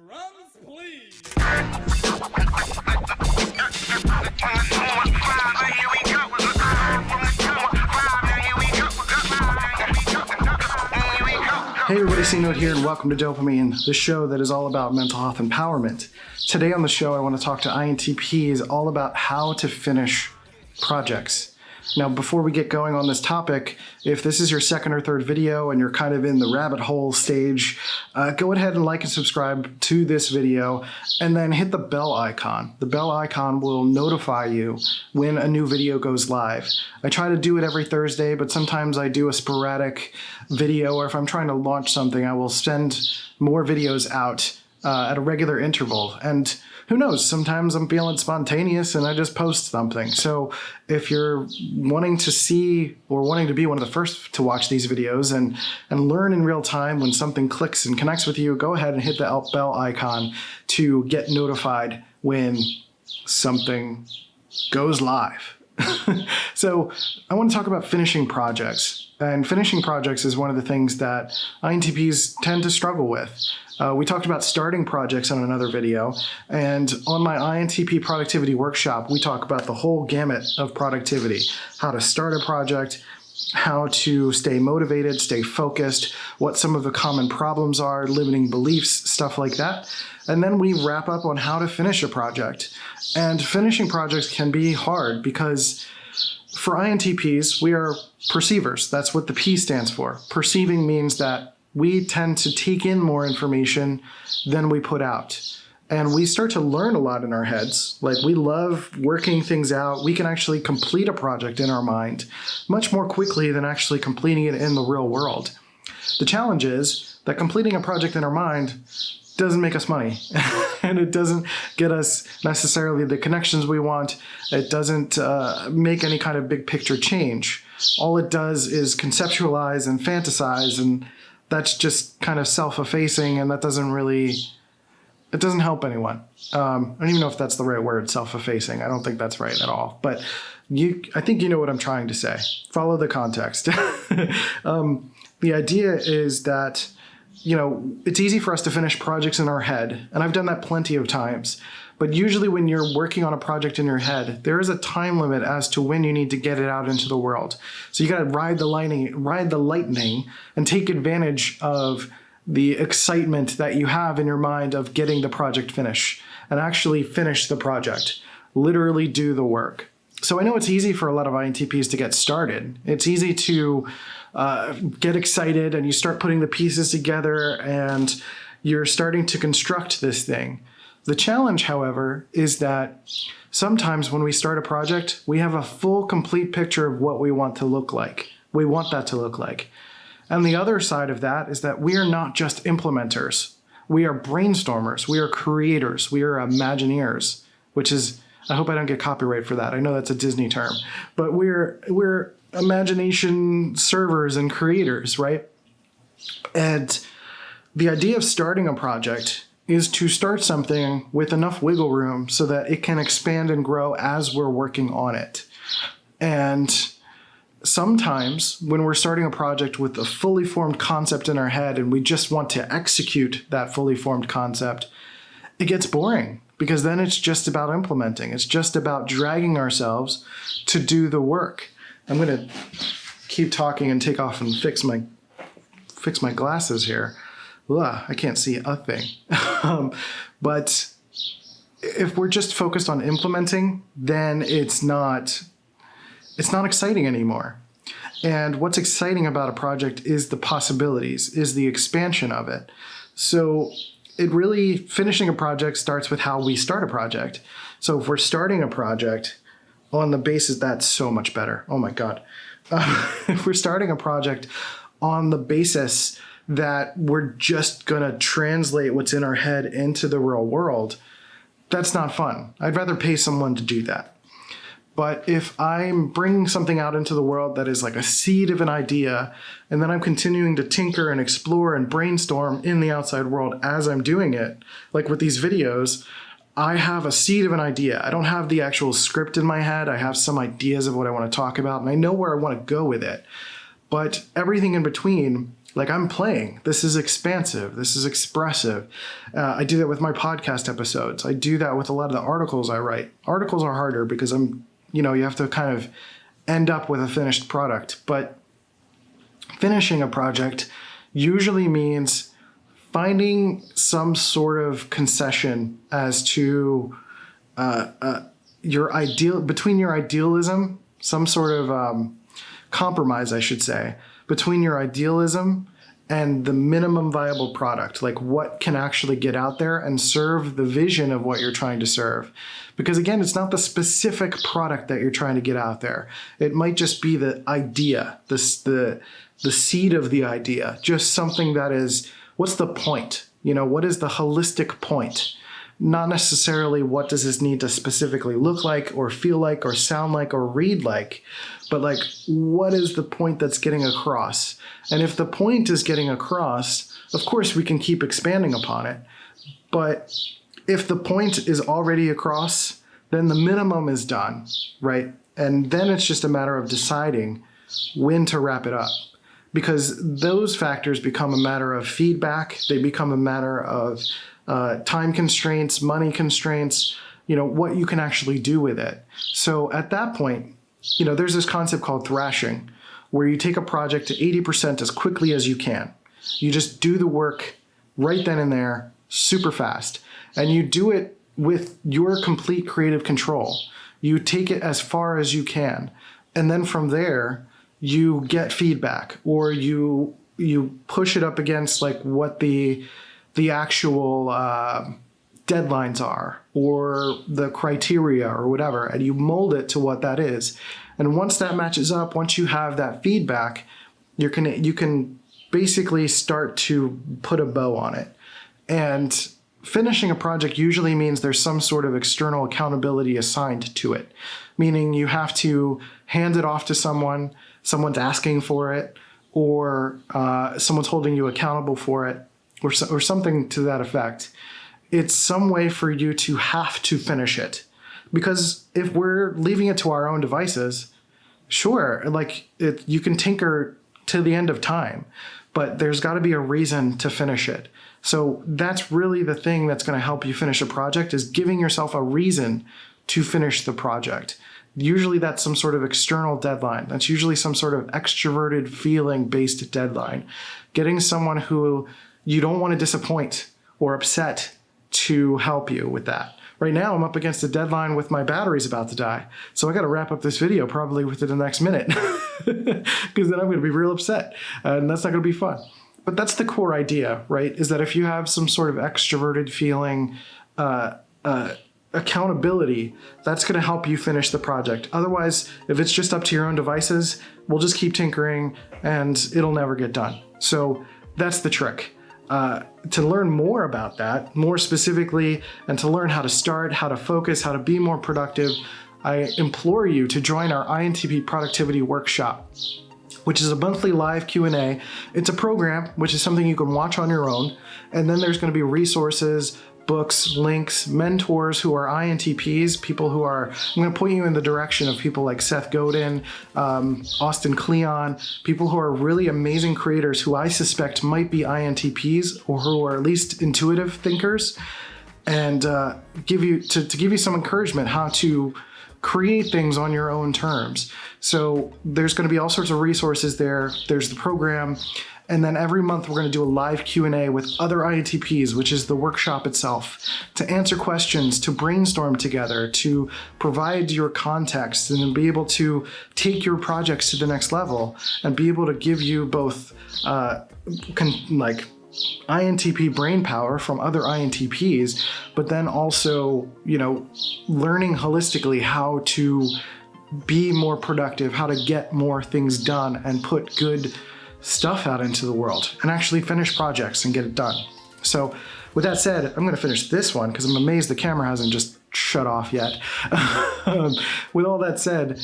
Drums, please. Hey everybody, C.Note here, and welcome to Dopamine, the show that is all about mental health empowerment. Today on the show, I want to talk to INTPs all about how to finish projects. Now, before we get going on this topic, if this is your second or third video and you're kind of in the rabbit hole stage, go ahead and like and subscribe to this video, and then hit the bell icon. The bell icon will notify you when a new video goes live. I try to do it every Thursday, but sometimes I do a sporadic video, or if I'm trying to launch something, I will send more videos out at a regular interval. And who knows, sometimes I'm feeling spontaneous and I just post something. So if you're wanting to see or wanting to be one of the first to watch these videos and learn in real time when something clicks and connects with you, go ahead and hit the bell icon to get notified when something goes live. So I want to talk about finishing projects. And finishing projects is one of the things that INTPs tend to struggle with. We talked about starting projects on another video, and on my INTP productivity workshop, we talk about the whole gamut of productivity, how to start a project, how to stay motivated, stay focused, what some of the common problems are, limiting beliefs, stuff like that. And then we wrap up on how to finish a project. And finishing projects can be hard because for INTPs, we are perceivers. That's what the P stands for. Perceiving means that we tend to take in more information than we put out. And we start to learn a lot in our heads. Like, we love working things out. We can actually complete a project in our mind much more quickly than actually completing it in the real world. The challenge is that completing a project in our mind doesn't make us money. And it doesn't get us necessarily the connections we want. It doesn't make any kind of big picture change. All it does is conceptualize and fantasize, and that's just kind of self-effacing, and that doesn't really, it doesn't help anyone. I don't even know if that's the right word, self-effacing. I don't think that's right at all. But I think you know what I'm trying to say. Follow the context. The idea is that, you know, it's easy for us to finish projects in our head, and I've done that plenty of times. But usually when you're working on a project in your head, there is a time limit as to when you need to get it out into the world. So you got to ride the lightning and take advantage of the excitement that you have in your mind of getting the project finished and actually finish the project, literally do the work. So I know it's easy for a lot of INTPs to get started. It's easy to get excited and you start putting the pieces together and you're starting to construct this thing. The challenge, however, is that sometimes when we start a project, we have a full, complete picture of what we want to look like. We want that to look like. And the other side of that is that we are not just implementers. We are brainstormers. We are creators. We are Imagineers, which is, I hope I don't get copyright for that. I know that's a Disney term. But we're imagination servers and creators, right? And the idea of starting a project is to start something with enough wiggle room so that it can expand and grow as we're working on it. And sometimes when we're starting a project with a fully formed concept in our head and we just want to execute that fully formed concept, it gets boring because then it's just about implementing. It's just about dragging ourselves to do the work. I'm going to keep talking and take off and fix my glasses here. Ugh, I can't see a thing. But if we're just focused on implementing, then it's not exciting anymore. And what's exciting about a project is the possibilities, is the expansion of it. So it really, finishing a project starts with how we start a project. So if we're starting a project on the basis, that's so much better. Oh my God. If we're starting a project on the basis that we're just gonna translate what's in our head into the real world, that's not fun. I'd rather pay someone to do that. But if I'm bringing something out into the world that is like a seed of an idea, and then I'm continuing to tinker and explore and brainstorm in the outside world as I'm doing it, like with these videos, I have a seed of an idea. I don't have the actual script in my head. I have some ideas of what I want to talk about, and I know where I want to go with it. But everything in between Like I'm playing. This is expansive. This is expressive. I do that with my podcast episodes. I do that with a lot of the articles I write. Articles are harder because you have to kind of end up with a finished product. But finishing a project usually means finding some sort of concession as to between your idealism, some sort of compromise, I should say, between your idealism and the minimum viable product, like what can actually get out there and serve the vision of what you're trying to serve. Because again, it's not the specific product that you're trying to get out there. It might just be the idea, the seed of the idea, just something that is, what's the point? What is the holistic point? Not necessarily what does this need to specifically look like or feel like or sound like or read like, but like what is the point that's getting across? And if the point is getting across, of course we can keep expanding upon it. But if the point is already across, then the minimum is done, right? And then it's just a matter of deciding when to wrap it up. Because those factors become a matter of feedback. They become a matter of time constraints, money constraints, what you can actually do with it. So at that point, there's this concept called thrashing, where you take a project to 80% as quickly as you can. You just do the work right then and there, super fast. And you do it with your complete creative control. You take it as far as you can. And then from there, you get feedback, or you push it up against like what the actual deadlines are, or the criteria, or whatever, and you mold it to what that is. And once that matches up, once you have that feedback, you can basically start to put a bow on it. And finishing a project usually means there's some sort of external accountability assigned to it, meaning you have to hand it off to someone's asking for it, or someone's holding you accountable for it, or something to that effect. It's some way for you to have to finish it. Because if we're leaving it to our own devices, sure, you can tinker to the end of time, but there's got to be a reason to finish it. So that's really the thing that's going to help you finish a project, is giving yourself a reason to finish the project. Usually that's some sort of external deadline. That's usually some sort of extroverted feeling-based deadline. Getting someone who you don't want to disappoint or upset to help you with that. Right now, I'm up against a deadline with my battery's about to die. So I got to wrap up this video probably within the next minute, because then I'm going to be real upset, and that's not going to be fun. But that's the core idea, right? Is that if you have some sort of extroverted feeling, accountability, that's going to help you finish the project. Otherwise, if it's just up to your own devices, we'll just keep tinkering and it'll never get done. So that's the trick. To learn more about that, more specifically, and to learn how to start, how to focus, how to be more productive, I implore you to join our INTP Productivity Workshop, which is a monthly live Q&A. It's a program, which is something you can watch on your own. And then there's going to be resources, books, links, mentors who are INTPs, people who are, I'm going to point you in the direction of people like Seth Godin, Austin Kleon, people who are really amazing creators who I suspect might be INTPs, or who are at least intuitive thinkers, and give you some encouragement how to create things on your own terms. So there's going to be all sorts of resources there. There's the program. And then every month we're going to do a live Q&A with other INTPs, which is the workshop itself, to answer questions, to brainstorm together, to provide your context, and then be able to take your projects to the next level and be able to give you both INTP brain power from other INTPs, but then also, learning holistically how to be more productive, how to get more things done and put good stuff out into the world and actually finish projects and get it done. So with that said, I'm going to finish this one because I'm amazed the camera hasn't just shut off yet. With all that said,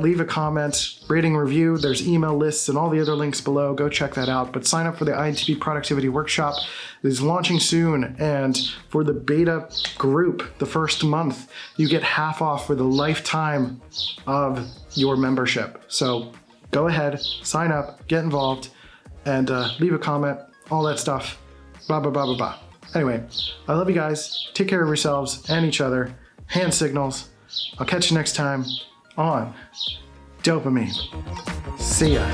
leave a comment, rating, review. There's email lists and all the other links below. Go check that out. But sign up for the INTP Productivity Workshop. It is launching soon. And for the beta group, the first month, you get half off for the lifetime of your membership. So go ahead, sign up, get involved, and leave a comment, all that stuff, blah, blah, blah, blah, blah. Anyway, I love you guys. Take care of yourselves and each other. Hand signals. I'll catch you next time on Dopamine. See ya.